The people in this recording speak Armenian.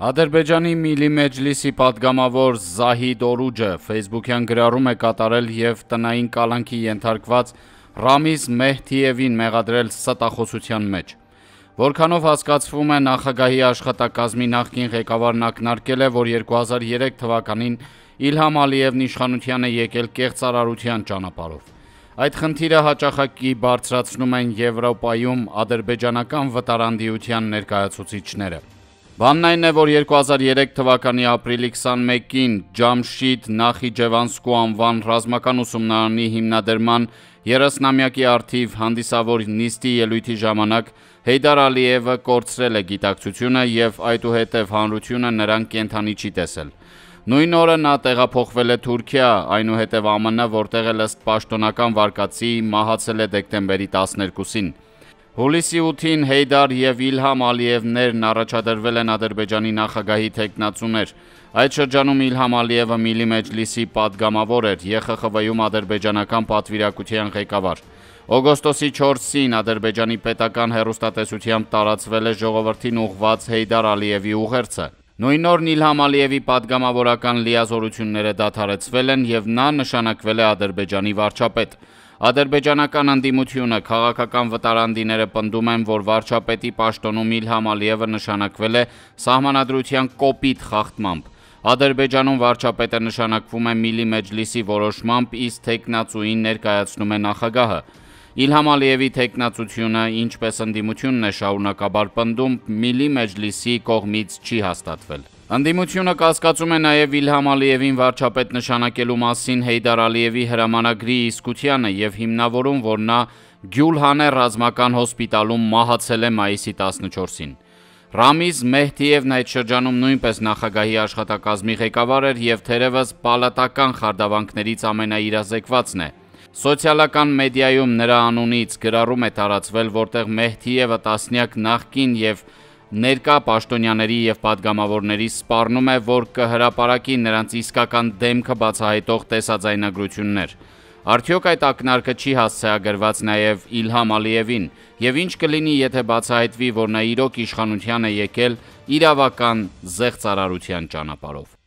Ադրբեջանի Միլի Մեջլիսի պատգամավոր Զահիդ Օրուջը Facebook-յան գրառում է կատարել և տնային կալանքի ենթարկված Ռամիզ Մեհդիևին մեղադրել ստախոսության մեջ։ Որքանով հասկացվում է, նախագահի աշխատակազմի նախկին ղեկավարն ակնարկել է, որ 2003 թվականին Իլհամ Ալիևն իշխանության է եկել կեղծարարության ճանապարհով։ Այդ խնդիրը հաճախակի բարձրացնում են Եվրոպայում ադրբեջանական վտարանդիության ներկայացուցիչները։ Բանն այն է, որ 2003 թվականի ապրիլի 21-ին Ջամշիդ Նախիջևանսկու անվան ռազմական ուսումնարանի հիմնադրման 30-ամյակի առթիվ հանդիսավոր նիստի ելույթի ժամանակ Հեյդար Ալիևը կորցրել է գիտակցությունը և այդուհետև հանրությունը նրան կենդանի չի տեսել։ Նույն օրը նա տեղափոխվել է Թուրքիա, այնուհետև ԱՄՆ, որտեղ էլ ըստ պաշտոնական վարկածի մահացել է դեկտեմբերի 12-ին։ Հուլիսի 8-ին Հեյդար և Իլհամ Ալիևներն առաջադրվել են Ադրբեջանի նախագահի թեկնածուներ։ Այդ շրջանում Իլհամ Ալիևը Միլի Մեջլիսի պատգամավոր էր, ԵԽԽՎ-ում ադրբեջանական պատվիրակության ղեկավար։ Օգոստոսի 4-ին Ադրբեջանի պետական հեռուստատեսությամբ տարածվել է ժողովրդին ուղղված Հեյդար Ալիևի ուղերձը։ Նույն օրն Իլհամ Ալիևի պատգամավորական լիազորությունները դադարեցվել են և նա նշանակվել է Ադրբեջանի վարչապետ։ Ադրբեջանական ընդդիմությունը, քաղաքական վտարանդիները պնդում են, որ վարչապետի պաշտոնում Իլհամ Ալիևը նշանակվել է սահմանադրության կոպիտ խախտմամբ։ Ադրբեջանում վարչապետը նշանակվում է Միլի Մեջլիսի որոշմամբ, իսկ թեկնածուին ներկայացնում է նախագահը։ Իլհամ Ալիևի թեկնածությունը, ինչպես ընդդիմությունն է շարունակաբար պնդում, Միլի Մեջլիսի կողմից չի հաստատվել։ Ընդդիմությունը կասկածում է նաև Իլհամ Ալիևին վարչապետ նշանակելու մասին Հեյդար Ալիևի հրամանագրի իսկությանը և հիմնավորում, որ նա Գյուլհանե ռազմական հոսպիտալում մահացել է մայիսի 14-ին։ Ռամիզ Մեհդիևն այդ շրջանում նույնպես նախագահի աշխատակազմի ղեկավար էր և թերևս պալատական խարդավանքներից ամենաիրազեկվածն է։ Սոցիալական մեդիայում նրա անունից գրառում է տարածվել, որտեղ Մեհդիևը տասնյակ նախկին և ներկա պաշտոնյաների և պատգամավորների սպառնում է, որ կհրապարակի նրանց իսկական դեմքը բացահայտող տեսաձայնագրություններ։ Արդյոք այդ ակնարկը չի հասցեագրված նաև Իլհամ Ալիևին, և ինչ կլինի, եթե բացահայտվի, որ նա իրոք իշխանության է եկել իրավական զեղծարարության ճանապարհով։